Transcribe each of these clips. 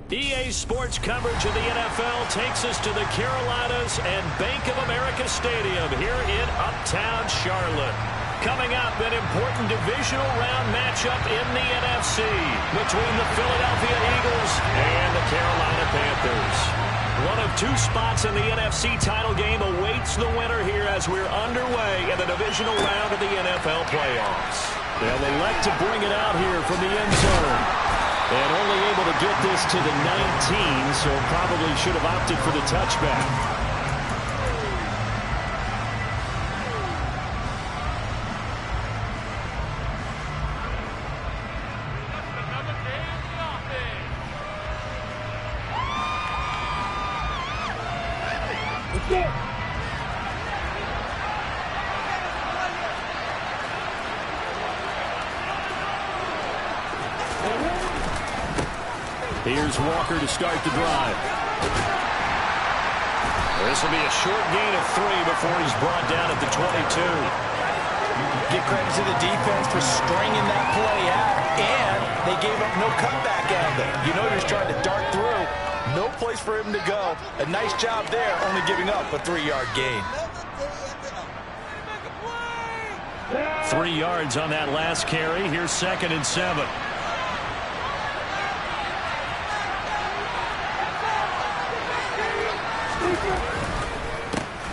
EA Sports coverage of the NFL takes us to the Carolinas and Bank of America Stadium here in Uptown Charlotte. Coming up, an important divisional round matchup in the NFC between the Philadelphia Eagles and the Carolina Panthers. One of two spots in the NFC title game awaits the winner here as we're underway in the divisional round of the NFL playoffs. They'll elect to bring it out here from the end zone. And only able to get this to the 19, so probably should have opted for the touchback. Here's Walker to start the drive. This will be a short gain of 3 before he's brought down at the 22. Give credit to the defense for stringing that play out, and they gave up no cutback angle. You know, he's trying to dart through. No place for him to go. A nice job there, only giving up a 3-yard gain. 3 yards on that last carry. Here's 2nd and 7.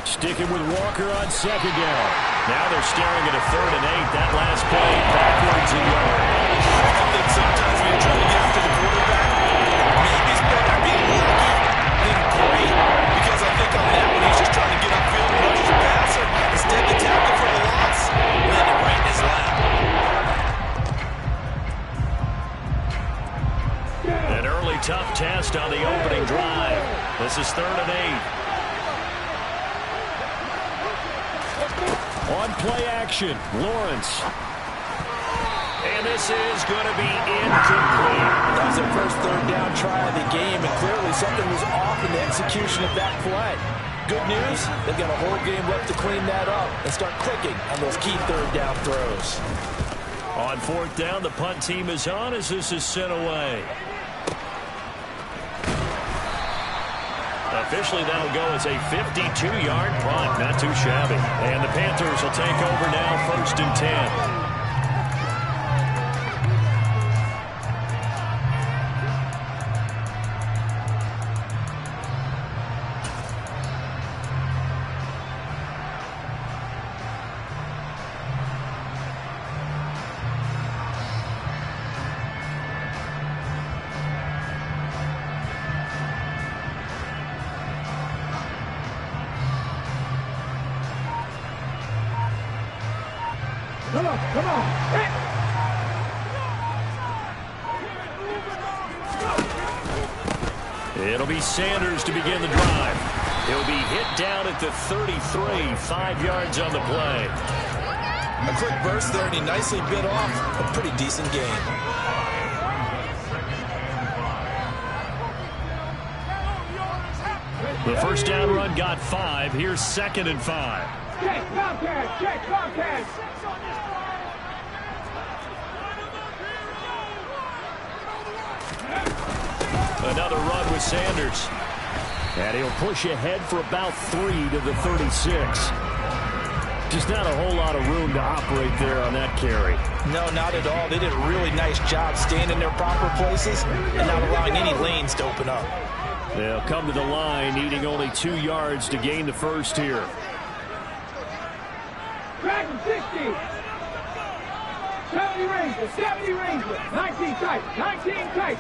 Sticking with Walker on 2nd down. Now they're staring at a 3rd and 8. That last play backwards a yard. I think sometimes when you're trying to get after the quarterback, maybe it's better being lucky than great. Because I think on that one, he's just trying to get upfield and rush the passer. Instead of tackle for the loss, landed right in his lap. An early tough test on the opening drive. This is 3rd and 8. On play action, Lawrence. And this is going to be incomplete. That was their first 3rd down try of the game, and clearly something was off in the execution of that play. Good news, they've got a whole game left to clean that up and start clicking on those key 3rd down throws. On 4th down, the punt team is on as this is sent away. Officially, that'll go as a 52-yard punt. Not too shabby. And the Panthers will take over now, 1st and 10. Come on. It'll be Sanders to begin the drive. He'll be hit down at the 33, 5 yards on the play. A quick burst there, and he nicely bit off a pretty decent gain. The first down run got 5. Here's 2nd and 5. Check Comcast! Check Comcast! Another run with Sanders. And he'll push ahead for about 3 to the 36. Just not a whole lot of room to operate there on that carry. No, not at all. They did a really nice job staying in their proper places and not allowing any lanes to open up. They'll come to the line, needing only 2 yards to gain the first here. Drag him 60. 70 Ranger, 70 Ranger. 19 tight, 19 tight.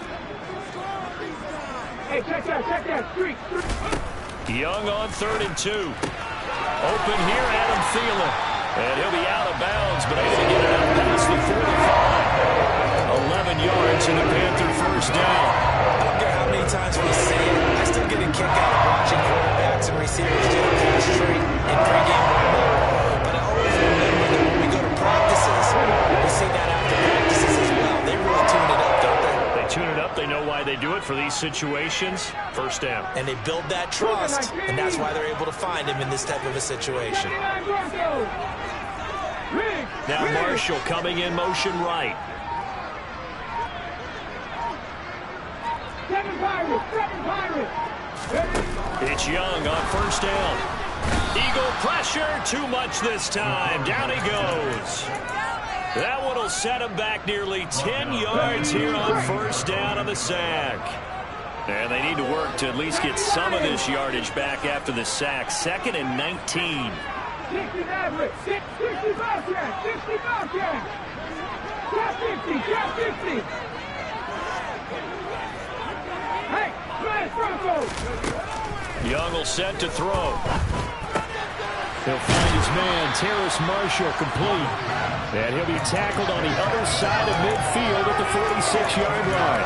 Hey, check that, streak. Young on 3rd and 2. Open here, Adam Thielen. And he'll be out of bounds, but able to get it out past the 45. 11 yards and the Panther first down. I don't care how many times we say it, I still get a kick out of watching quarterbacks and receivers do the pass straight in pregame mode. But I always remember that when we go to practices, we see that after practices as well. They really tune it up, don't they? They tune it up. They know why they do it for these situations. First down. And they build that trust, and that's why they're able to find him in this type of a situation. Now Marshall coming in motion right. 7-5 It's Young on first down. Eagle pressure, too much this time. Down he goes. That one will set him back nearly 10 yards here on first down on the sack. And they need to work to at least get some of this yardage back after the sack. 2nd and 19. 60 average. 60 Bobcat. 60 Bobcat. Cat 50. Cat 50. Hey, flash Bronco. Young will set to throw. He'll find his man, Terrace Marshall, complete. And he'll be tackled on the other side of midfield at the 46-yard line.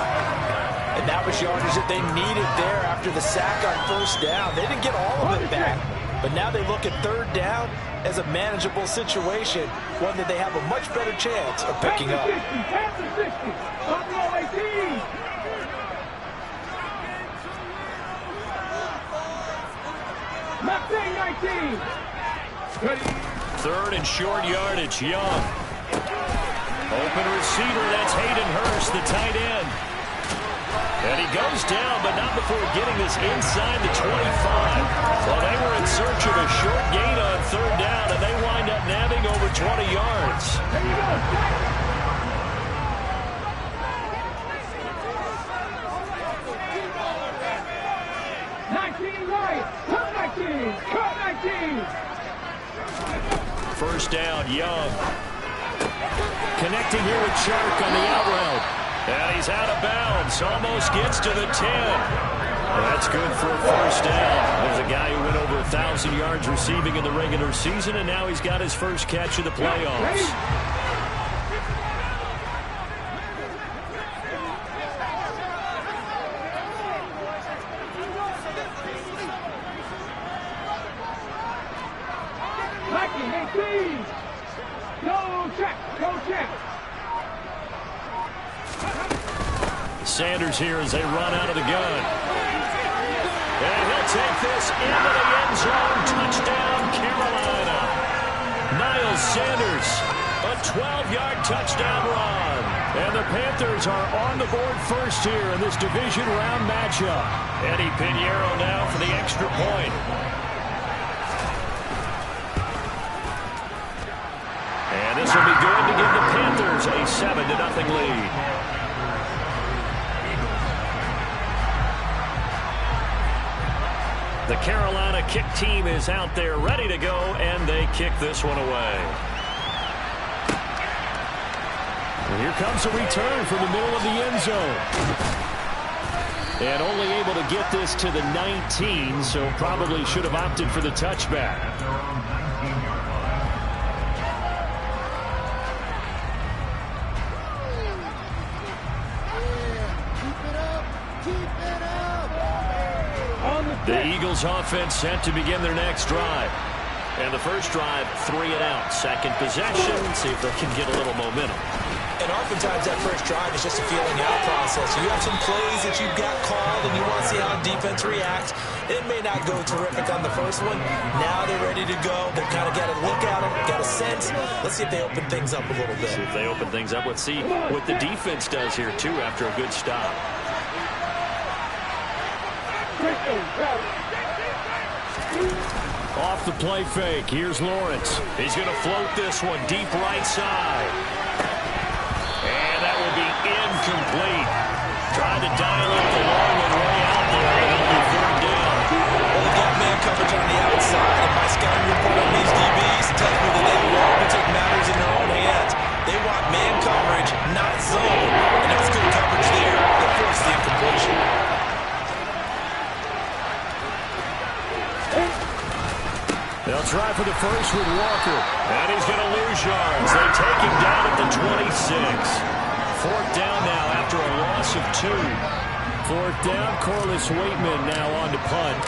And that was yardage that they needed there after the sack on first down. They didn't get all of it back, but now they look at third down as a manageable situation, one that they have a much better chance of picking up. 60, 60, Buffalo 18. Maxine 19. 3rd and short yardage, Young. Open receiver, that's Hayden Hurst, the tight end. And he goes down, but not before getting this inside the 25. Well, they were in search of a short gain on third down, and they wind up nabbing over 20 yards. There you go. First down, Young. Connecting here with Chark on the out route. And he's out of bounds. Almost gets to the 10. That's good for a first down. There's a guy who went over 1,000 yards receiving in the regular season, and now he's got his first catch of the playoffs. Sanders here as they run out of the gun. And he'll take this into the end zone. Touchdown, Carolina. Miles Sanders, a 12-yard touchdown run. And the Panthers are on the board first here in this division round matchup. Eddie Pinheiro now for the extra point. And this will be good to give the Panthers a 7-0 lead. The Carolina kick team is out there ready to go, and they kick this one away. And here comes a return from the middle of the end zone. And only able to get this to the 19, so probably should have opted for the touchback. The Eagles offense set to begin their next drive. And the first drive, 3 and out. Second possession, see if they can get a little momentum. And oftentimes that first drive is just a feeling out process. You have some plays that you've got called and you want to see how the defense reacts. It may not go terrific on the first one. Now they're ready to go. They've kind of got a look at them, got a sense. Let's see if they open things up a little bit. See if they open things up. Let's see what the defense does here, too, after a good stop. Off the play fake, here's Lawrence. He's going to float this one deep right side. And that will be incomplete. Trying to dial up the long one way out there. And it'll be third down. Well, they've got man coverage on the outside. And my scouting report on these DBs tells me that they love to take matters in their own hands. They want man coverage, not zone. And that's good coverage there. That forced the incompletion. They'll try for the first with Walker. And he's going to lose yards. They take him down at the 26. Fourth down now after a loss of 2. Fourth down, Corliss Waitman now on to punt.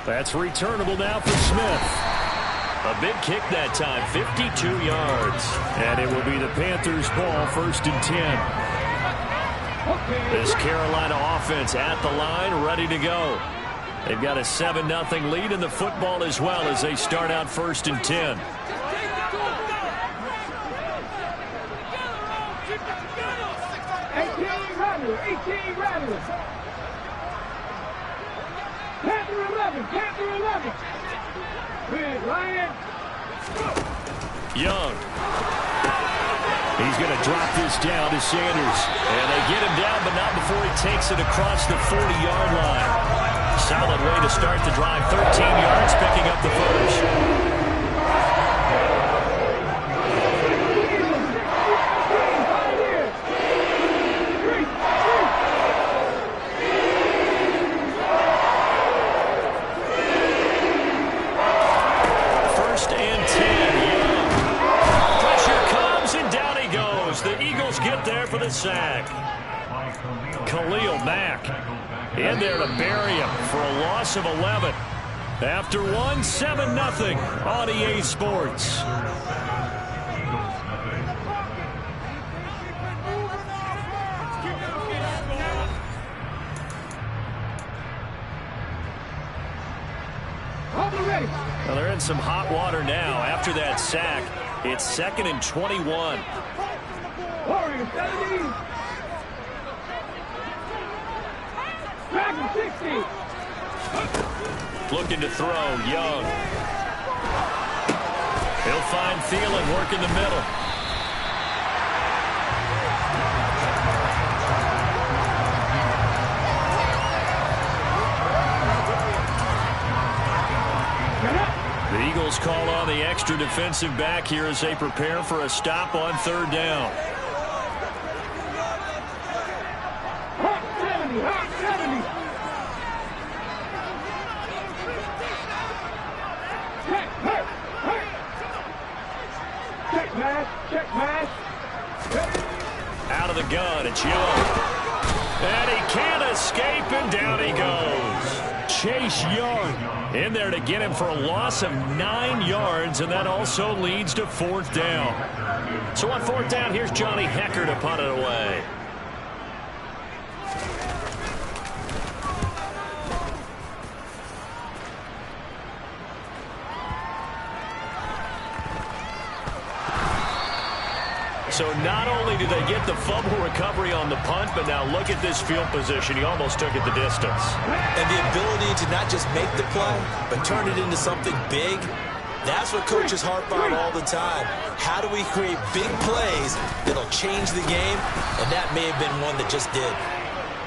That's returnable now for Smith. A big kick that time, 52 yards. And it will be the Panthers' ball, 1st and 10. This Carolina offense at the line, ready to go. They've got a 7-0 lead in the football as well as they start out 1st and 10. Rattler, 18 Rattler. Panther 11, Panther 11. Red Lion. Young. He's going to drop this down to Sanders. And they get him down, but not before he takes it across the 40-yard line. Solid way to start the drive. 13 yards, picking up the first. Sack. Khalil Mack in there to bury him for a loss of 11. After one, 7-0 on EA Sports. Well, they're in some hot water now. After that sack, it's 2nd and 21. Warriors 70. Dragon 60. Looking to throw, Young. He'll find Thielen, work in the middle. The Eagles call on the extra defensive back here as they prepare for a stop on 3rd down. Out of the gun, it's Young. And he can't escape, and down he goes. Chase Young in there to get him for a loss of 9 yards, and that also leads to 4th down. So on 4th down, here's Johnny Hekker to punt it away. So not only did they get the fumble recovery on the punt, but now look at this field position. He almost took it the distance. And the ability to not just make the play, but turn it into something big, that's what coaches harp on all the time. How do we create big plays that'll change the game? And that may have been one that just did.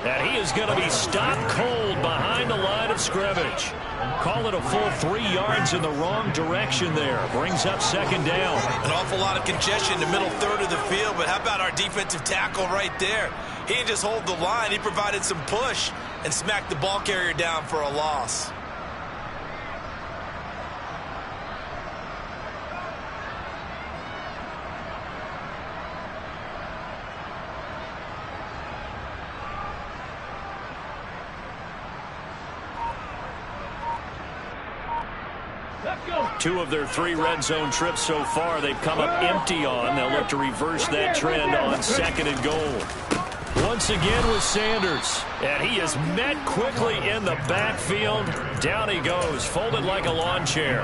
And he is going to be stopped cold behind the line of scrimmage. Call it a full 3 yards in the wrong direction there. Brings up 2nd down. An awful lot of congestion in the middle third of the field, but how about our defensive tackle right there? He didn't just hold the line. He provided some push and smacked the ball carrier down for a loss. Two of their 3 red zone trips so far they've come up empty on. They'll look to reverse that trend on 2nd and goal. Once again with Sanders. And he is met quickly in the backfield. Down he goes, folded like a lawn chair.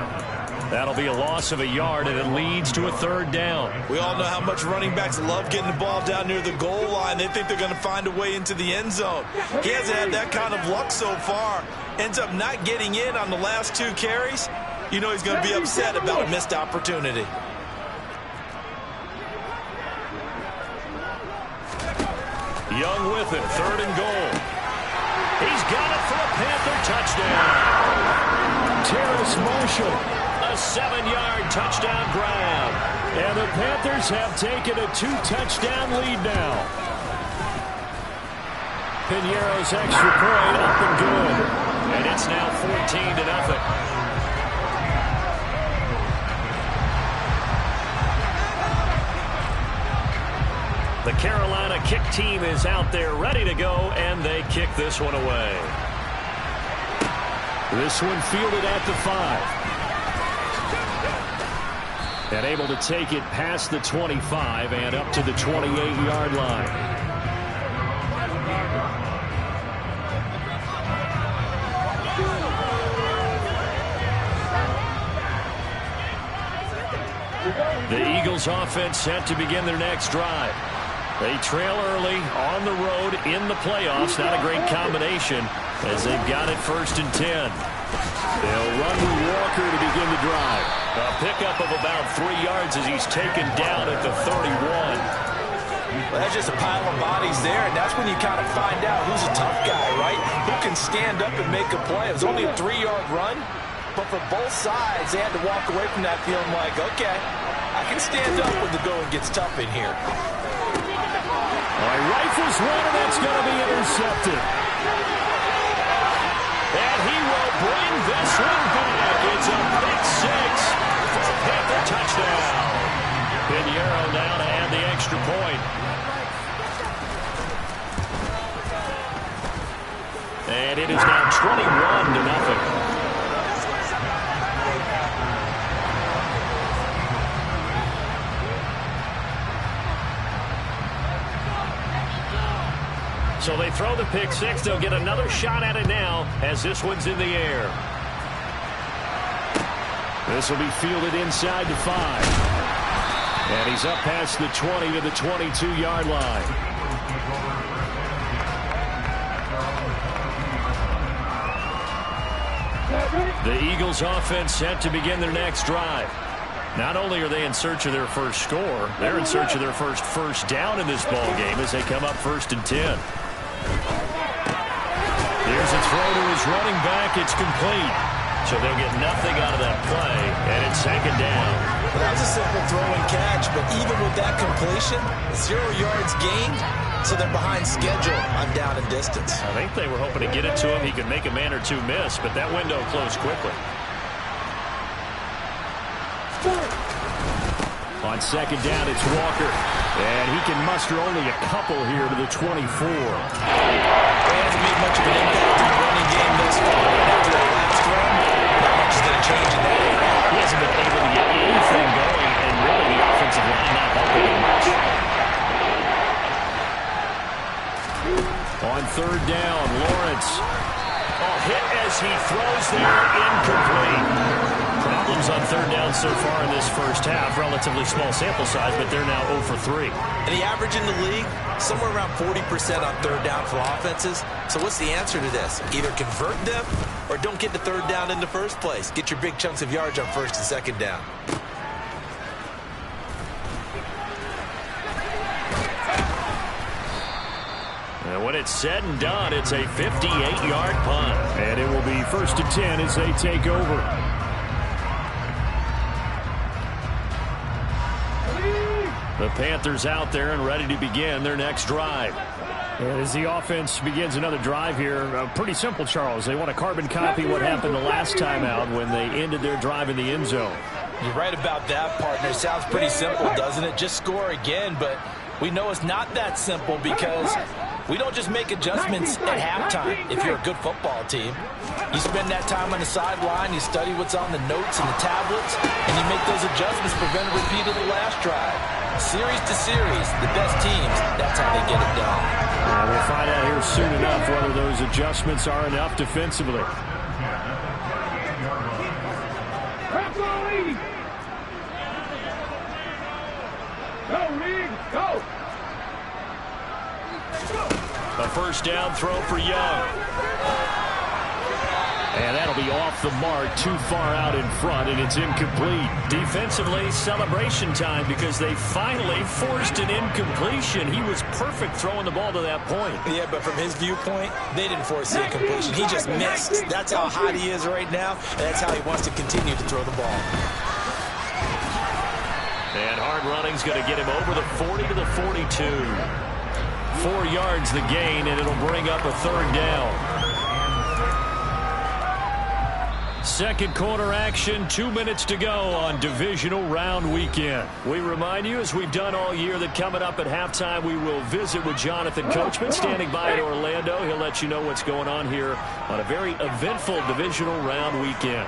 That'll be a loss of 1 yard, and it leads to a 3rd down. We all know how much running backs love getting the ball down near the goal line. They think they're going to find a way into the end zone. He hasn't had that kind of luck so far. Ends up not getting in on the last 2 carries. You know he's going to be upset about a missed opportunity. Young with it, 3rd and goal. He's got it for a Panther touchdown. Terrace Marshall, a 7-yard touchdown grab. And the Panthers have taken a 2-touchdown lead now. Piñeiro's extra point up and good. And it's now 14-0. The Carolina kick team is out there ready to go, and they kick this one away. This one fielded at the 5. And able to take it past the 25 and up to the 28-yard line. The Eagles offense set to begin their next drive. They trail early on the road in the playoffs. Not a great combination as they've got it 1st and 10. They'll run with Walker to begin the drive. A pickup of about 3 yards as he's taken down at the 31. Well, that's just a pile of bodies there, and that's when you kind of find out who's a tough guy, right? Who can stand up and make a play. It was only a 3-yard run, but for both sides, they had to walk away from that feeling like, okay, I can stand up when the going gets tough in here. Rifles one, and that's going to be intercepted. And he will bring this one back. It's a pick 6 for a Panther touchdown. Pinheiro now to add the extra point. And it is now 21-0. So they throw the pick 6. They'll get another shot at it now as this one's in the air. This will be fielded inside the 5. And he's up past the 20 to the 22-yard line. The Eagles offense set to begin their next drive. Not only are they in search of their first score, they're in search of their first down in this ball game as they come up 1st and 10. Here's a throw to his running back. It's complete. So they'll get nothing out of that play, and it's 2nd down. Well, that was a simple throw and catch, but even with that completion, 0 yards gained, so they're behind schedule on down and distance. I think they were hoping to get it to him. He could make a man or two miss, but that window closed quickly. On 2nd down, it's Walker. And he can muster only a couple here to the 24. He hasn't made much of an impact in the running game thus far. After that last run, not much is going to change in that area. He hasn't been able to get anything going, and really the offensive line not helping him much. On 3rd down, Lawrence. Hit as he throws there, incomplete. Problems on 3rd down so far in this first half. Relatively small sample size, but they're now 0 for 3. And the average in the league, somewhere around 40% on 3rd down for offenses. So what's the answer to this? Either convert them or don't get to 3rd down in the first place. Get your big chunks of yards on 1st and 2nd down. And when it's said and done, it's a 58-yard punt. And it will be 1st and 10 as they take over. The Panthers out there and ready to begin their next drive. And as the offense begins another drive here, pretty simple, Charles. They want to carbon copy what happened the last time out when they ended their drive in the end zone. You're right about that, partner. It sounds pretty simple, doesn't it? Just score again, but we know it's not that simple because we don't just make adjustments at halftime if you're a good football team. You spend that time on the sideline, you study what's on the notes and the tablets, and you make those adjustments to prevent a repeat of the last drive. Series to series, the best teams, that's how they get it done. We'll find out here soon enough whether those adjustments are enough defensively. Go, Reed, go! A 1st down throw for Young. And that'll be off the mark, too far out in front, and it's incomplete. Defensively, celebration time because they finally forced an incompletion. He was perfect throwing the ball to that point. Yeah, but from his viewpoint, they didn't force the incompletion. He just missed. That's how hot he is right now, and that's how he wants to continue to throw the ball. And hard running's going to get him over the 40 to the 42. 4 yards the gain, and it'll bring up a 3rd down. Second quarter action, 2 minutes to go on divisional round weekend. We remind you, as we've done all year, that coming up at halftime, we will visit with Jonathan Coachman, standing by in Orlando. He'll let you know what's going on here on a very eventful divisional round weekend.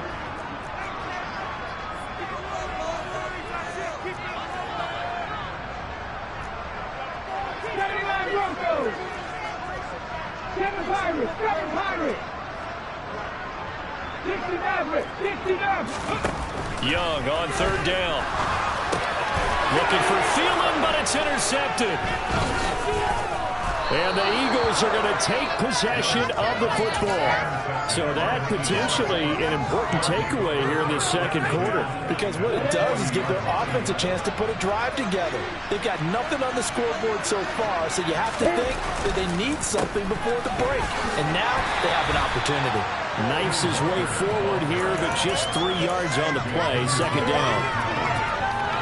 Young on 3rd down. Looking for Thielen, but it's intercepted. And the Eagles are going to take possession of the football. So that potentially an important takeaway here in this second quarter. Because what it does is give their offense a chance to put a drive together. They've got nothing on the scoreboard so far, so you have to think that they need something before the break. And now they have an opportunity. Knifes his way forward here, but just 3 yards on the play, second down.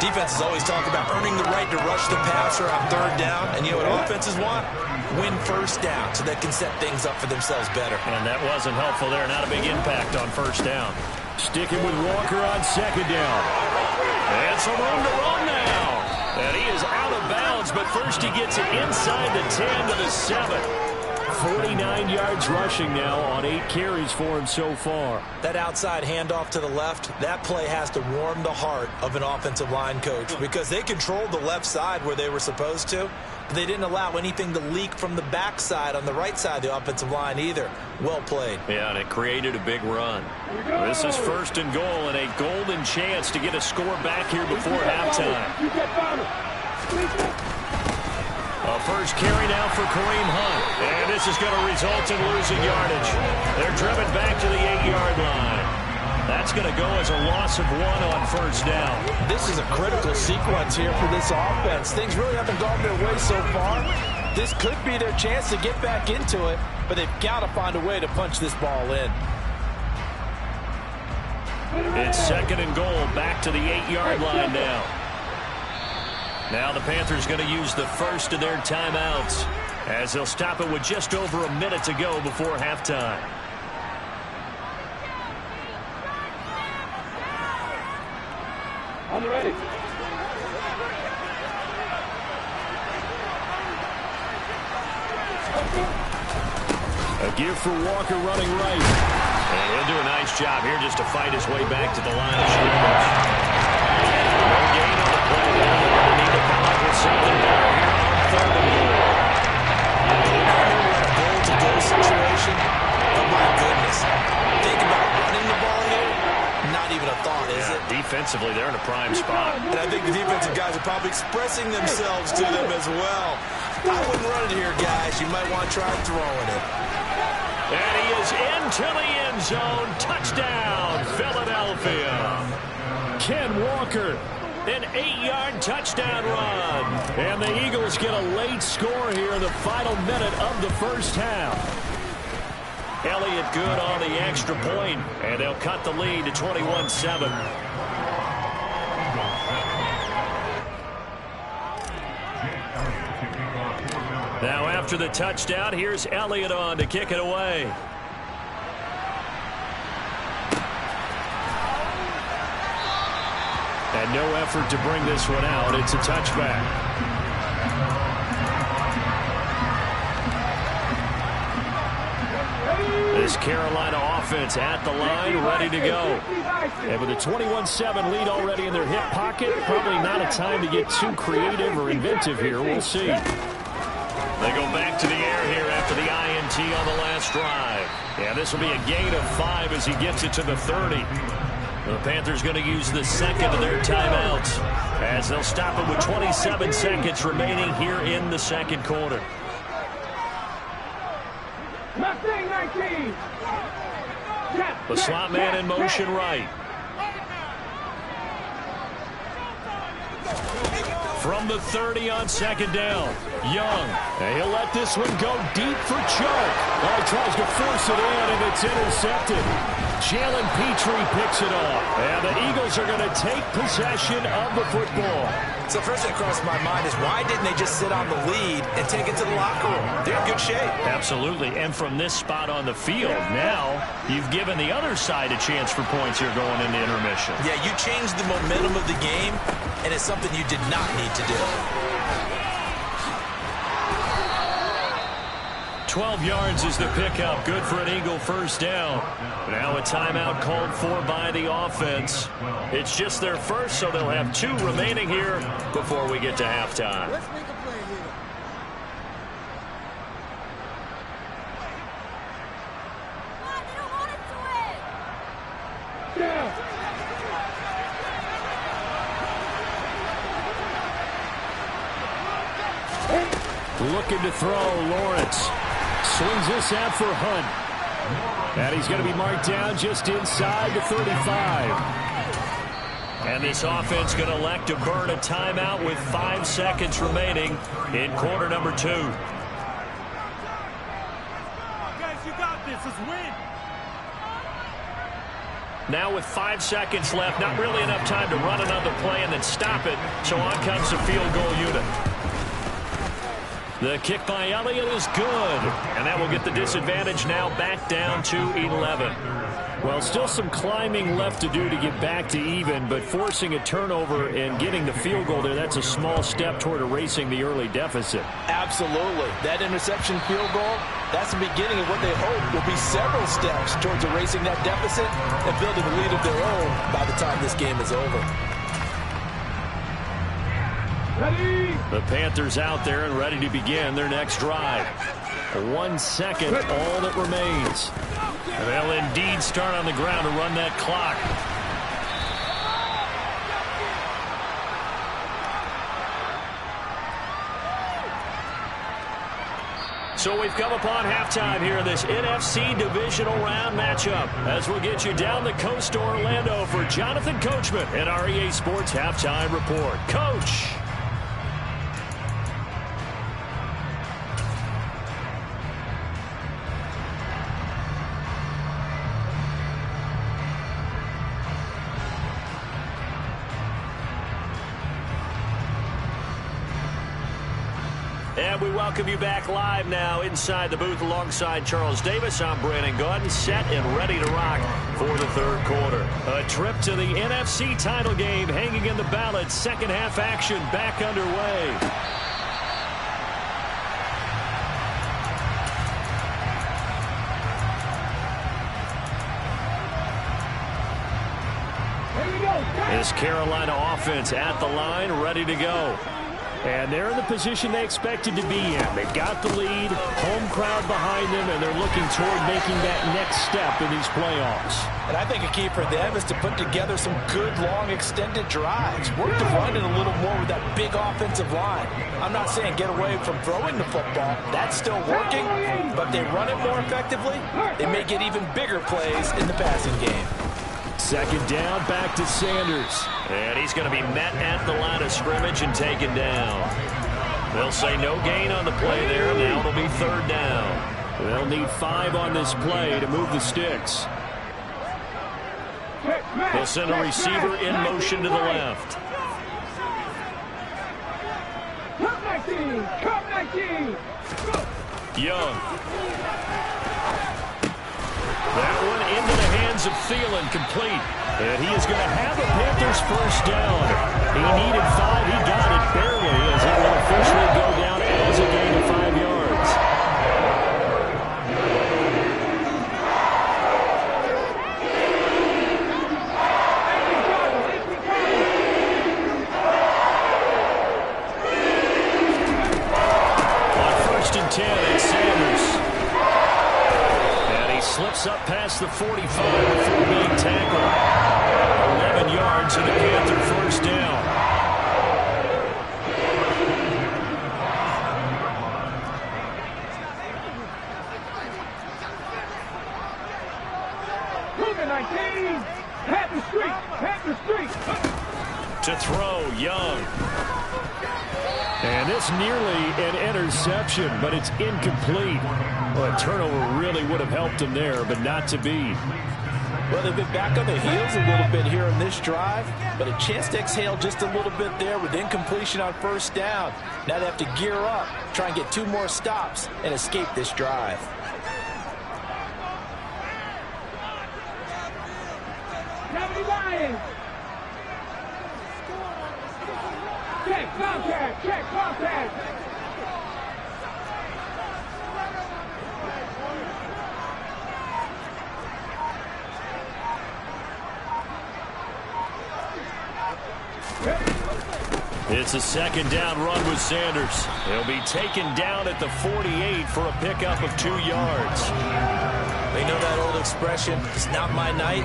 Defenses always talk about earning the right to rush the passer on third down. And you know what offenses want? Win first down so they can set things up for themselves better. And that wasn't helpful there. Not a big impact on first down. Sticking with Walker on second down. And some room to run now. And he is out of bounds, but first he gets it inside the 10 to the 7. 49 yards rushing now on 8 carries for him so far. That outside handoff to the left, that play has to warm the heart of an offensive line coach because they controlled the left side where they were supposed to, but they didn't allow anything to leak from the backside on the right side of the offensive line either. Well played. Yeah, and it created a big run. This is first and goal and a golden chance to get a score back here before halftime. A first carry now for Kareem Hunt. And this is going to result in losing yardage. They're driven back to the 8-yard line. That's going to go as a loss of 1 on first down. This is a critical sequence here for this offense. Things really haven't gone their way so far. This could be their chance to get back into it, but they've got to find a way to punch this ball in. It's second and goal, back to the 8-yard line now. Now the Panthers going to use the first of their timeouts as they'll stop it with just over a minute to go before halftime. I'm ready. A give for Walker running right. And he'll do a nice job here just to fight his way back to the line of scrimmage. No gain on the play there. They're going to need to come up with something better here on third and goal. A goal-to-go situation. Oh, my goodness. Think about running the ball here. Not even a thought, is it? Defensively, they're in a prime spot. And I think the defensive guys are probably expressing themselves to them as well. I wouldn't run it here, guys. You might want to try throwing it. And he is into the end zone. Touchdown, Philadelphia. Ken Walker, an 8-yard touchdown run. And the Eagles get a late score here in the final minute of the first half. Elliott good on the extra point, and they'll cut the lead to 21-7. Now after the touchdown, here's Elliott on to kick it away. And no effort to bring this one out. It's a touchback. This Carolina offense at the line, ready to go. And with a 21-7 lead already in their hip pocket, probably not a time to get too creative or inventive here. We'll see. They go back to the air here after the INT on the last drive. Yeah, this will be a gain of 5 as he gets it to the 30. The Panthers going to use the second of their timeouts as they'll stop it with 27 seconds remaining here in the second quarter. Mustang 19. The slot man in motion right. From the 30 on second down, Young. And he'll let this one go deep for Chark. Oh, he tries to force it in, and it's intercepted. Jalen Petrie picks it off. And the Eagles are going to take possession of the football. So first thing that crossed my mind is why didn't they just sit on the lead and take it to the locker room? They're in good shape. Absolutely. And from this spot on the field, now you've given the other side a chance for points here going into intermission. Yeah, you changed the momentum of the game, and it's something you did not need to do. 12 yards is the pickup. Good for an Eagle first down. Now a timeout called for by the offense. It's just their first, so they'll have 2 remaining here before we get to halftime. Let's make a play here. They don't want us to win. Yeah. Looking to throw, Lawrence. Swings this out for Hunt. And he's going to be marked down just inside the 35. And this offense going to elect to burn a timeout with 5 seconds remaining in quarter number 2. Guys, you got this. Let's win. Now with 5 seconds left, not really enough time to run another play and then stop it. So on comes the field goal unit. The kick by Elliott is good. And that will get the disadvantage now back down to 11. Well, still some climbing left to do to get back to even, but forcing a turnover and getting the field goal there, that's a small step toward erasing the early deficit. Absolutely. That interception field goal, that's the beginning of what they hope will be several steps towards erasing that deficit and building a lead of their own by the time this game is over. Ready? The Panthers out there and ready to begin their next drive. 1 second, all that remains. And they'll indeed start on the ground to run that clock. So we've come upon halftime here in this NFC divisional round matchup as we'll get you down the coast to Orlando for Jonathan Coachman and our EA Sports Halftime Report. Coach! And we welcome you back live now inside the booth alongside Charles Davis. I'm Brandon Gaudin, set and ready to rock for the third quarter. A trip to the NFC title game hanging in the balance. Second half action back underway. This Carolina offense at the line, ready to go. And they're in the position they expected to be in. They've got the lead, home crowd behind them, and they're looking toward making that next step in these playoffs. And I think a key for them is to put together some good, long, extended drives. Work the run in a little more with that big offensive line. I'm not saying get away from throwing the football. That's still working. But if they run it more effectively, they may get even bigger plays in the passing game. Second down, back to Sanders. And he's going to be met at the line of scrimmage and taken down. They'll say no gain on the play there. Now it'll be third down. They'll need 5 on this play to move the sticks. They'll send a receiver in motion to the left. Young. That one into the hands of Thielen, complete. And he is going to have the Panthers first down. He needed 5. He got it barely as it will officially go down as a gain of 5 yards. On 1st and 10, it's Sanders. Slips up past the 45 before being tackled. 11 yards and the Panther first down. To throw, Young. And it's nearly an interception, but it's incomplete. Well, a turnover really would have helped them there, but not to be. Well, they've been back on their heels a little bit here in this drive, but a chance to exhale just a little bit there with incompletion on first down. Now they have to gear up, try and get 2 more stops, and escape this drive. Check contact, check contact. It's a second down run with Sanders. He'll be taken down at the 48 for a pickup of 2 yards. They know that old expression, it's not my night.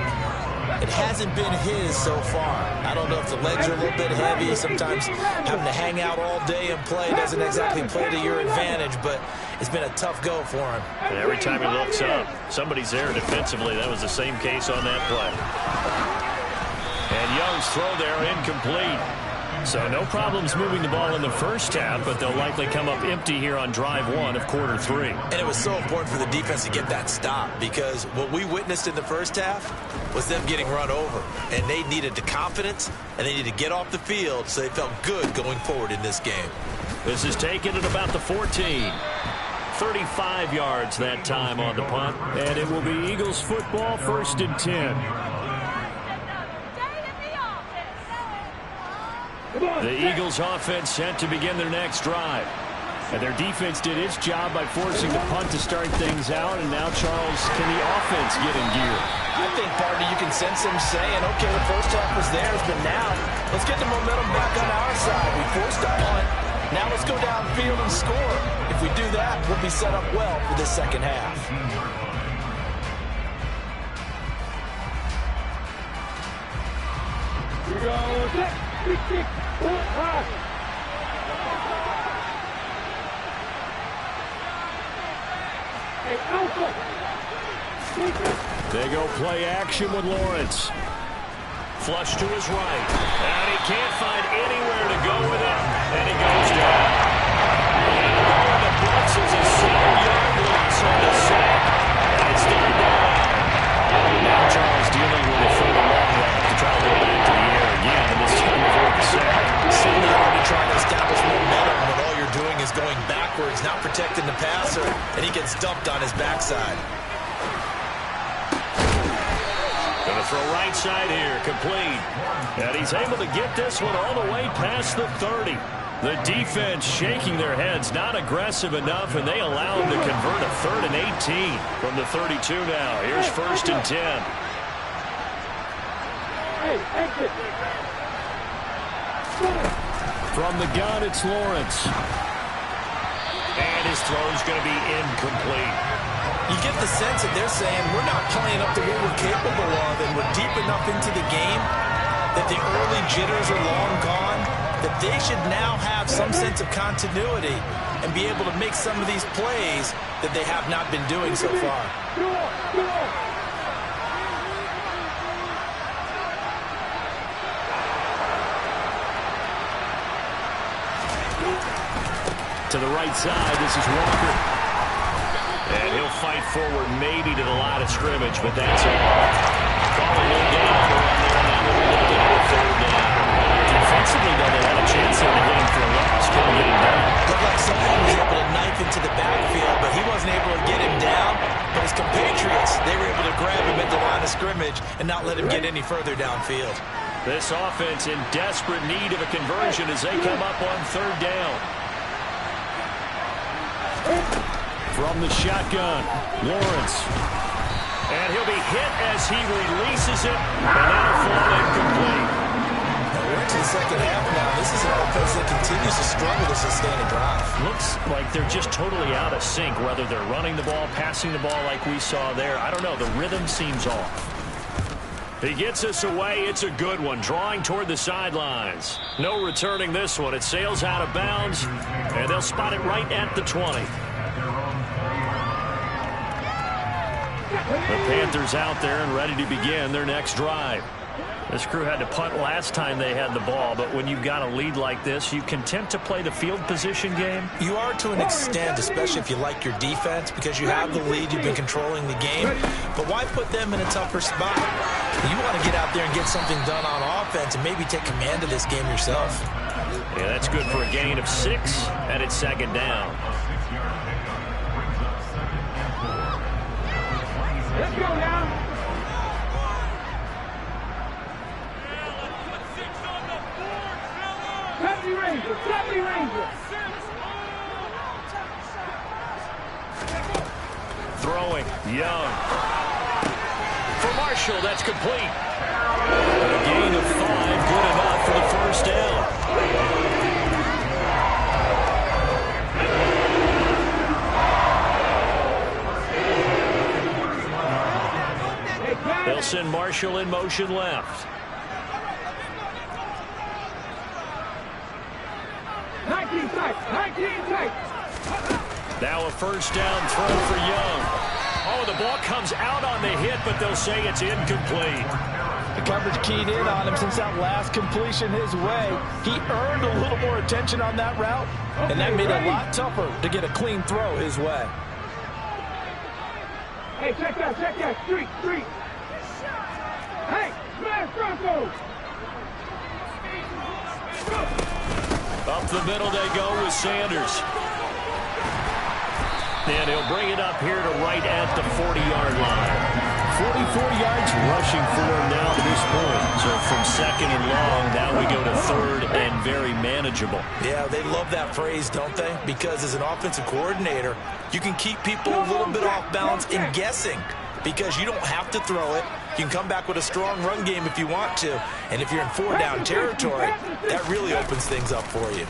It hasn't been his so far. I don't know if the legs are a little bit heavy. Sometimes having to hang out all day and play doesn't exactly play to your advantage, but it's been a tough go for him. And every time he looks up, somebody's there defensively. That was the same case on that play. And Young's throw there incomplete. So no problems moving the ball in the first half, but they'll likely come up empty here on drive one of quarter three. And it was so important for the defense to get that stop, because what we witnessed in the first half was them getting run over. And they needed the confidence, and they needed to get off the field so they felt good going forward in this game. This is taken at about the 14. 35 yards that time on the punt. And it will be Eagles football, 1st and 10. The Eagles offense set to begin their next drive. And their defense did its job by forcing the punt to start things out. And now, Charles, can the offense get in gear? I think, partner, you can sense them saying, okay, the first half was theirs, but now let's get the momentum back on our side. We forced a punt. Now let's go downfield and score. If we do that, we'll be set up well for this second half. Here we go. Kick. Pass. Hey, Alpha. They go play action with Lawrence. Flush to his right. And he can't find anywhere to go with it. And he goes down. And the blitz is a 7-yard loss on the sack. And it's third down. Now Charles dealing with a further long route to try to go back to the air again. And this time before the sack. Certainly hard to try to establish momentum when all you're doing is going backwards, not protecting the passer, and he gets dumped on his backside. Gonna throw right side here, complete. And he's able to get this one all the way past the 30. The defense shaking their heads, not aggressive enough, and they allow him to convert a 3rd and 18 from the 32 now. Here's 1st and 10. Hey, exit. From the gun, it's Lawrence. And his throw's going to be incomplete. You get the sense that they're saying we're not playing up to what we're capable of, and we're deep enough into the game that the early jitters are long gone, that they should now have some sense of continuity and be able to make some of these plays that they have not been doing so far. To the right side, this is Walker. And he'll fight forward maybe to the line of scrimmage, but that's all. Calling no gain for him there, now we're looking at a 3rd down. Defensively, though, they had a chance there to get him for a loss. Couldn't get him down. Looked like someone was able to knife into the backfield, but he wasn't able to get him down. But his compatriots, they were able to grab him at the line of scrimmage and not let him get any further downfield. This offense in desperate need of a conversion as they come up on 3rd down. From the shotgun, Lawrence. And he'll be hit as he releases it, and that'll fall incomplete. Now we're into the second half now. This is an offense that continues to struggle to sustain a drive. Looks like they're just totally out of sync, whether they're running the ball, passing the ball like we saw there. I don't know. The rhythm seems off. He gets us away. It's a good one. Drawing toward the sidelines. No returning this one. It sails out of bounds, and they'll spot it right at the 20. The Panthers out there and ready to begin their next drive. This crew had to punt last time they had the ball, but when you've got a lead like this, you content to play the field position game? You are to an extent, especially if you like your defense, because you have the lead, you've been controlling the game. But why put them in a tougher spot? You want to get out there and get something done on offense and maybe take command of this game yourself. Yeah, that's good for a gain of 6, and it's 2nd down. Let's go now. Happy Rangers, Happy Rangers. Throwing, Young. For Marshall, that's complete. And a gain of 5, good enough for the 1st down. They'll They'll send Marshall in motion left. 19 tight, 19 tight. Now a first down throw for Young. Oh, the ball comes out on the hit, but they'll say it's incomplete. The coverage keyed in on him since that last completion his way. He earned a little more attention on that route, and that made it a lot tougher to get a clean throw his way. Hey, check that, street. Hey, smash Broncos. Up the middle they go with Sanders. And he'll bring it up here to right at the 40-yard line. 44 yards rushing for him now to this point. So from second and long, now we go to third and very manageable. Yeah, they love that phrase, don't they? Because as an offensive coordinator, you can keep people a little bit off balance and guessing because you don't have to throw it. You can come back with a strong run game if you want to. And if you're in 4-down territory, that really opens things up for you.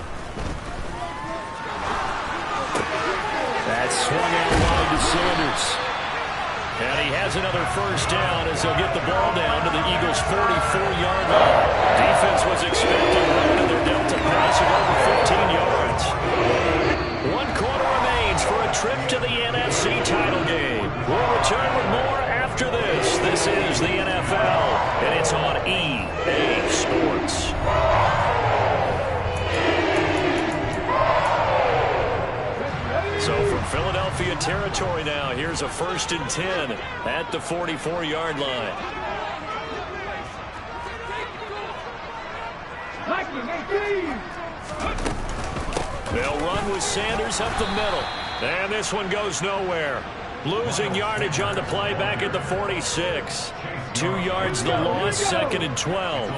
That's swung out wide to Sanders. And he has another first down as they'll get the ball down to the Eagles' 44-yard line. Defense was expecting one, and they're dealt a pass of over 15 yards. 1 quarter remains for a trip to the NFC title game. We'll return with more after this. This is the NFL, and it's on EA Sports. So from Philadelphia territory now, here's a 1st and 10 at the 44-yard line. They'll run with Sanders up the middle. And this one goes nowhere. Losing yardage on the play back at the 46. 2 yards the loss, 2nd and 12.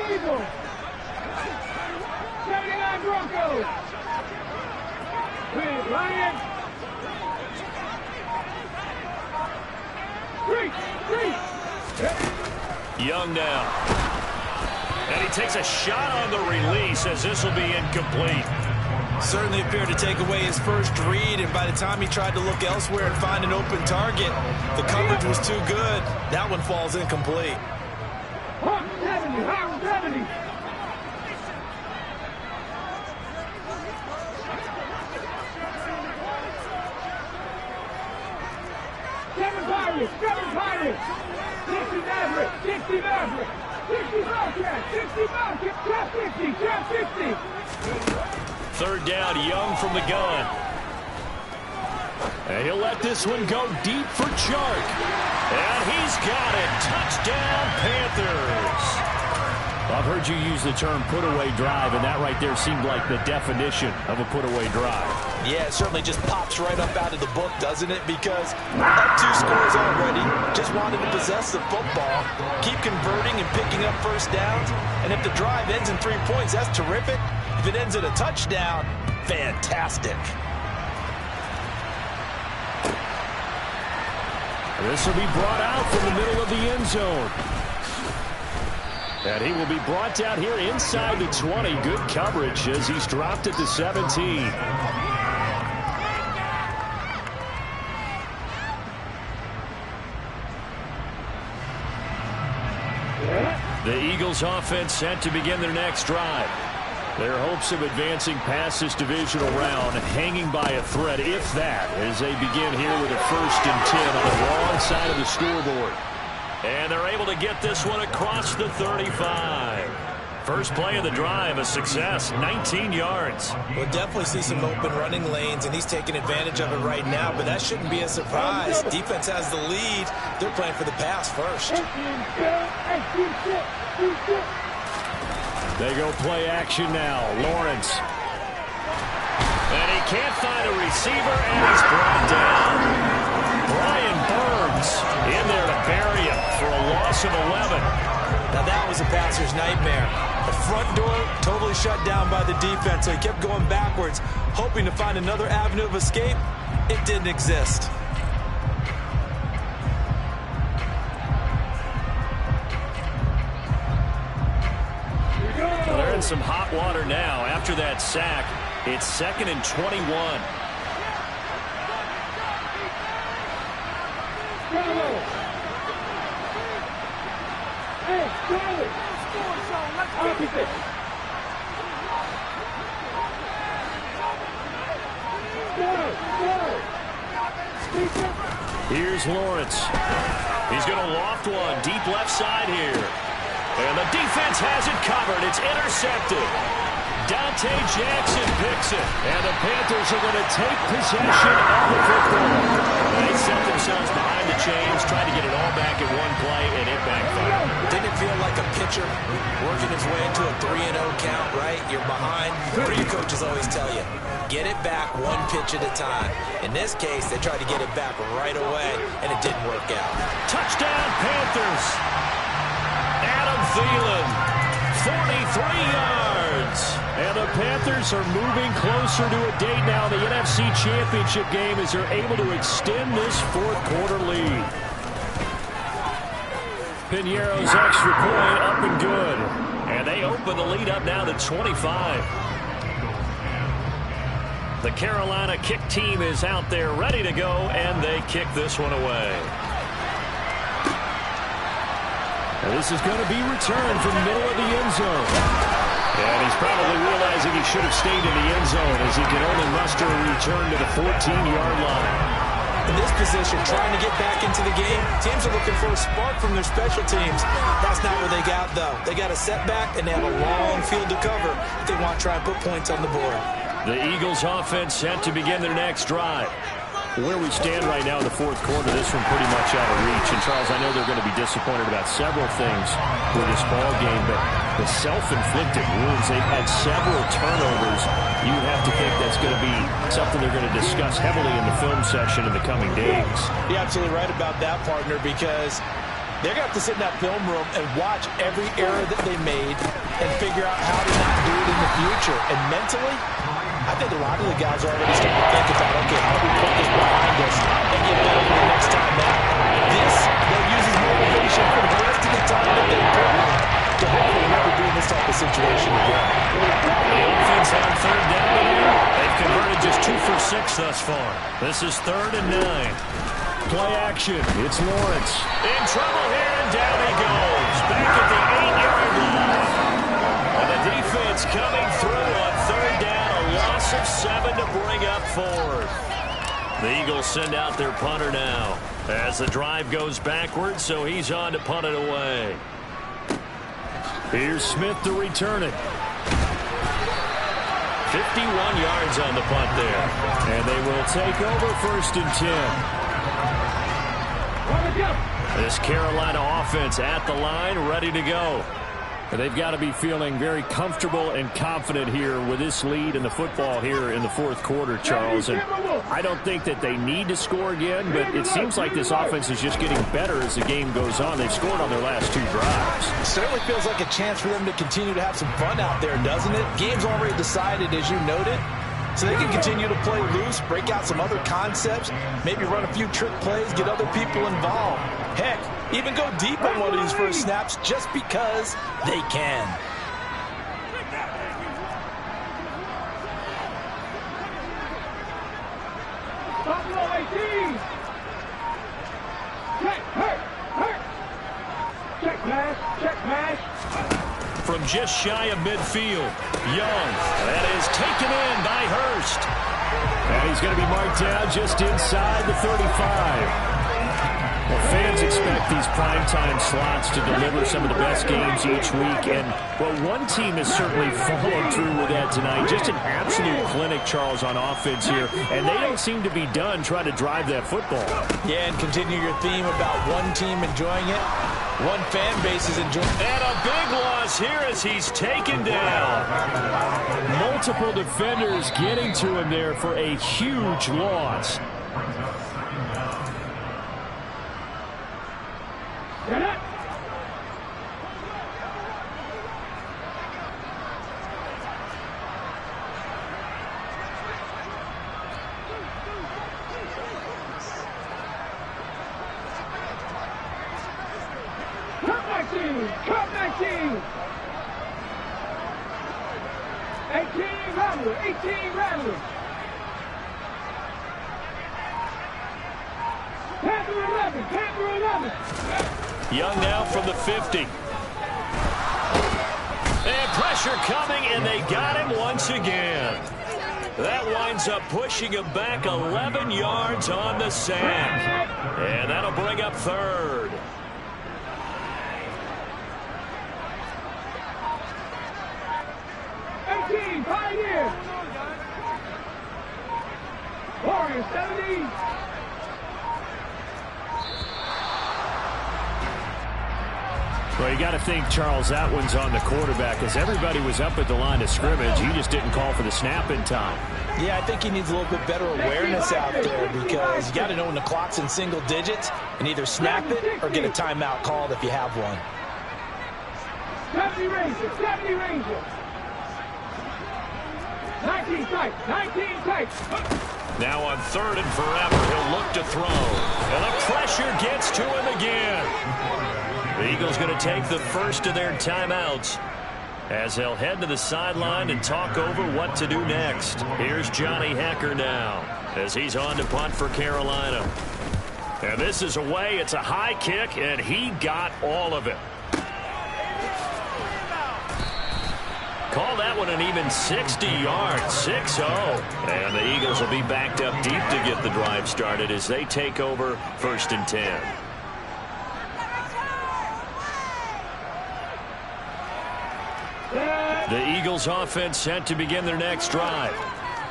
Eagles. 79 Broncos. With Ryan. 3. Young now. And he takes a shot on the release as this will be incomplete. Certainly appeared to take away his first read, and by the time he tried to look elsewhere and find an open target, the coverage was too good. That one falls incomplete. 70. Kevin Pirates. 60 Maverick. 60 Bobcat. 60 Bobcat. Trap 50. 3rd down, Young from the gun. And he'll let this one go deep for Chark. And he's got it. Touchdown, Panthers. I've heard you use the term put-away drive, and that right there seemed like the definition of a put-away drive. Yeah, it certainly just pops right up out of the book, doesn't it? Because up 2 scores already, just wanted to possess the football, keep converting and picking up first downs, and if the drive ends in 3 points, that's terrific. If it ends in a touchdown, fantastic. This will be brought out from the middle of the end zone. And he will be brought down here inside the 20. Good coverage as he's dropped at the 17. The Eagles offense set to begin their next drive. Their hopes of advancing past this divisional round hanging by a thread, if that, as they begin here with a 1st and 10 on the wrong side of the scoreboard. And they're able to get this one across the 35. First play of the drive, a success, 19 yards. We'll definitely see some open running lanes, and he's taking advantage of it right now, but that shouldn't be a surprise. Defense has the lead. They're playing for the pass first. They go play action now. Lawrence. And he can't find a receiver, and he's brought down. Brian Burns in there to bury him for a loss of 11. Now that was a passer's nightmare. The front door totally shut down by the defense, so he kept going backwards, hoping to find another avenue of escape. It didn't exist. They're in some hot water now after that sack. It's 2nd and 21. Here's Lawrence. He's going to loft one deep left side here. And the defense has it covered. It's intercepted. Dante Jackson picks it. And the Panthers are going to take possession of the football. They set themselves behind the chains, trying to get it all back in one play, and it backfired. Didn't it feel like a pitcher working his way into a 3-0 count, right? You're behind. What do your coaches always tell you? Get it back one pitch at a time. In this case, they tried to get it back right away, and it didn't work out. Touchdown, Panthers. Adam Thielen, 43 yards. And the Panthers are moving closer to a date now in the NFC Championship game as they're able to extend this fourth-quarter lead. Piñeiro's extra point up and good. And they open the lead up now to 25. The Carolina kick team is out there ready to go, and they kick this one away. And this is going to be returned from the middle of the end zone. And he's probably realizing he should have stayed in the end zone as he can only muster a return to the 14-yard line. In this position, trying to get back into the game, teams are looking for a spark from their special teams. That's not what they got, though. They got a setback, and they have a long field to cover if they want to try and put points on the board. The Eagles offense set to begin their next drive. Where we stand right now in the fourth quarter, this one pretty much out of reach. And, Charles, I know they're going to be disappointed about several things with this ball game, but the self-inflicted wounds, they've had several turnovers. You have to think that's going to be something they're going to discuss heavily in the film session in the coming days. You're absolutely right about that, partner, because they're going to have to sit in that film room and watch every error that they made and figure out how to not do it in the future. And mentally, I think a lot of the guys are already starting to think about, okay, how do we put this behind us and get better for the next time out? This, they'll use as motivation for the rest of the time that they put to hopefully never be in this type of situation again. The offense on third down here. They've converted just 2 for 6 thus far. This is 3rd and 9. Play action. It's Lawrence. In trouble here, and down he goes. Back at the 8-yard line. And the defense coming through on third down. Loss of 7 to bring up 4th. The Eagles send out their punter now as the drive goes backwards, so he's on to punt it away. Here's Smith to return it. 51 yards on the punt there. And they will take over 1st and 10. This Carolina offense at the line, ready to go. They've got to be feeling very comfortable and confident here with this lead in the football here in the fourth quarter, Charles. And I don't think that they need to score again, but it seems like this offense is just getting better as the game goes on. They've scored on their last 2 drives. It certainly feels like a chance for them to continue to have some fun out there, doesn't it? Game's already decided, as you noted. So they can continue to play loose, break out some other concepts, maybe run a few trick plays, get other people involved. Heck, even go deep on one of these first snaps just because they can. Check pass. From just shy of midfield, Young. That is taken in by Hurst. And he's going to be marked down just inside the 35. Well, fans expect these primetime slots to deliver some of the best games each week. And, well, one team has certainly followed through with that tonight. Just an absolute clinic, Charles, on offense here. And they don't seem to be done trying to drive that football. Yeah, and continue your theme about one team enjoying it. One fan base is enjoying it. And a big loss here as he's taken down. Multiple defenders getting to him there for a huge loss. 18 Rattler. 18 Rattler. Panther 11. Panther 11. Young now from the 50. And pressure coming, and they got him once again. That winds up pushing him back 11 yards on the sack. And that'll bring up third. Pioneer. Warriors 70. Well, you got to think, Charles, that one's on the quarterback, as everybody was up at the line of scrimmage. He just didn't call for the snap in time. Yeah, I think he needs a little bit better awareness out there, because you got to know when the clock's in single digits and either snap it or get a timeout called if you have one. 70 Rangers. 70 Rangers. 19 tight. 19 tight. Now on third and forever, he'll look to throw. And the pressure gets to him again. The Eagles going to take the first of their timeouts as they'll head to the sideline and talk over what to do next. Here's Johnny Hekker now as he's on to punt for Carolina. And this is away. It's a high kick, and he got all of it. Call that one an even 60 yards, 6-0. And the Eagles will be backed up deep to get the drive started as they take over 1st and 10. The Eagles offense set to begin their next drive.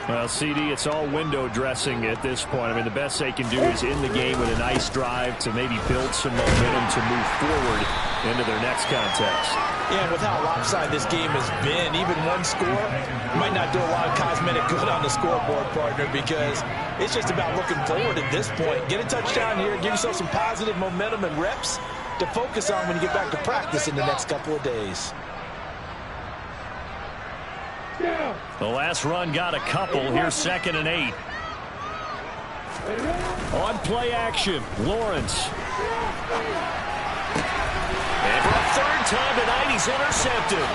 Well, CD, it's all window dressing at this point. I mean, the best they can do is in the game with a nice drive to maybe build some momentum to move forward into their next contest. Yeah, and with how lopsided this game has been, even one score might not do a lot of cosmetic good on the scoreboard, partner, because it's just about looking forward at this point. Get a touchdown here, give yourself some positive momentum and reps to focus on when you get back to practice in the next couple of days. The last run got a couple. Here's 2nd and 8. On play action, Lawrence. And for a third time tonight, he's intercepted.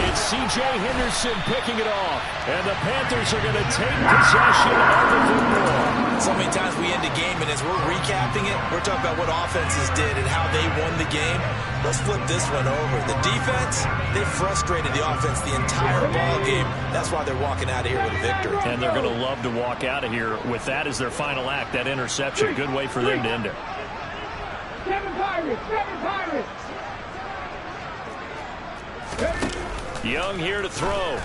It's C.J. Henderson picking it off. And the Panthers are going to take possession of the football. So many times we end a game, and as we're recapping it, we're talking about what offenses did and how they won the game. Let's flip this one over. The defense, they frustrated the offense the entire ball game. That's why they're walking out of here with a victory. And they're going to love to walk out of here with that as their final act, that interception. Good way for them to end it. 7 Pirates. 7 Pirates. Young here to throw.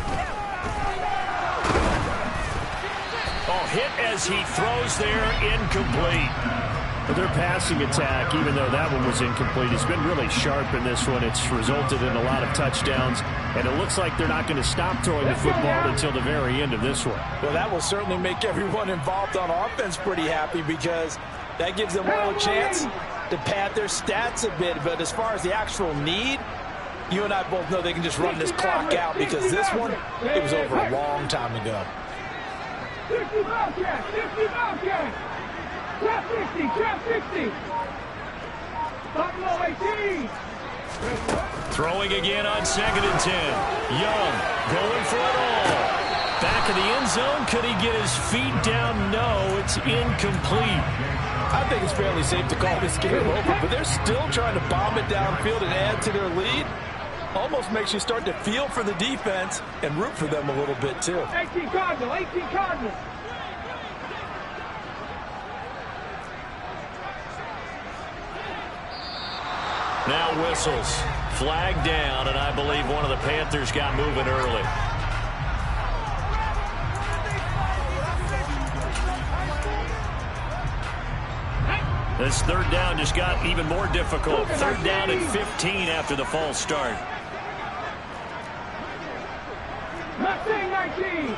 Oh, hit as he throws there, incomplete. But their passing attack, even though that one was incomplete, has been really sharp in this one. It's resulted in a lot of touchdowns, and it looks like they're not going to stop throwing the football until the very end of this one. Well, that will certainly make everyone involved on offense pretty happy, because that gives them all a chance to pad their stats a bit. But as far as the actual need, you and I both know they can just run this clock out, because this one, it was over a long time ago. 60 Bobcat. 60 Bobcat. Trap 60. Trap 60. Buffalo 18. Throwing again on 2nd and 10. Young going for it all. Back of the end zone. Could he get his feet down? No, it's incomplete. I think it's fairly safe to call this game over, but they're still trying to bomb it downfield and add to their lead. Almost makes you start to feel for the defense and root for them a little bit, too. 18 Cardinal. 18 Cardinal. Now whistles. Flag down, and I believe one of the Panthers got moving early. This third down just got even more difficult. 3rd down and 15 after the false start. Mustang 19.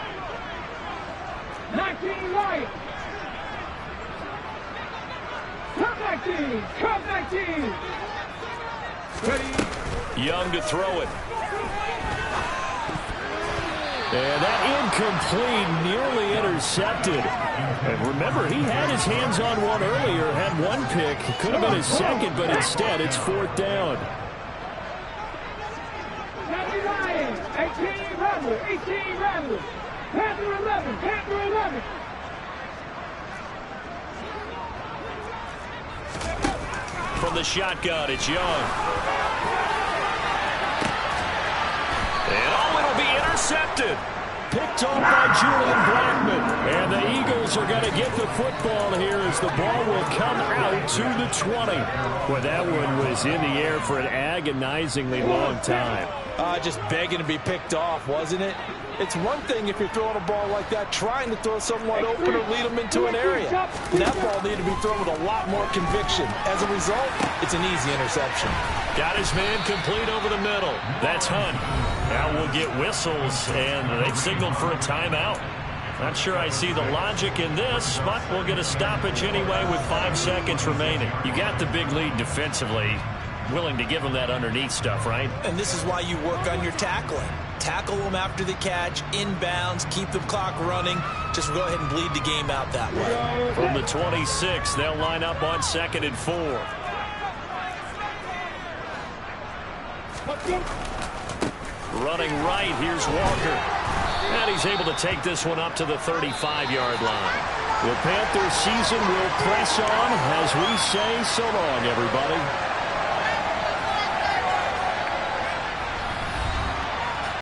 19 White. Cub 19. Cub 19. Ready. Young to throw it. And that incomplete, nearly intercepted. And remember, he had his hands on one earlier, had one pick. Could have been his second, but instead it's 4th down. 18 Rebel. Rattler, 18 Rattler. Panther 11, Panther 11. From the shotgun, it's Young. And oh, it'll be intercepted. Picked off by Julian Blackmon. And the Eagles are going to get the football here as the ball will come out to the 20. Well, that one was in the air for an agonizingly long time. Just begging to be picked off, wasn't it? It's one thing if you're throwing a ball like that, trying to throw someone open or lead them into an area. That ball needed to be thrown with a lot more conviction. As a result, it's an easy interception. Got his man complete over the middle. That's Hunt. Now we'll get whistles, and they've signaled for a timeout. Not sure I see the logic in this, but we'll get a stoppage anyway with 5 seconds remaining. You got the big lead defensively. Willing to give them that underneath stuff, right? And this is why you work on your tackling. Tackle them after the catch, inbounds, keep the clock running. Just go ahead and bleed the game out that way. From the 26, they'll line up on 2nd and 4. Running right, here's Walker. And he's able to take this one up to the 35-yard line. The Panthers season will press on as we say so long, everybody.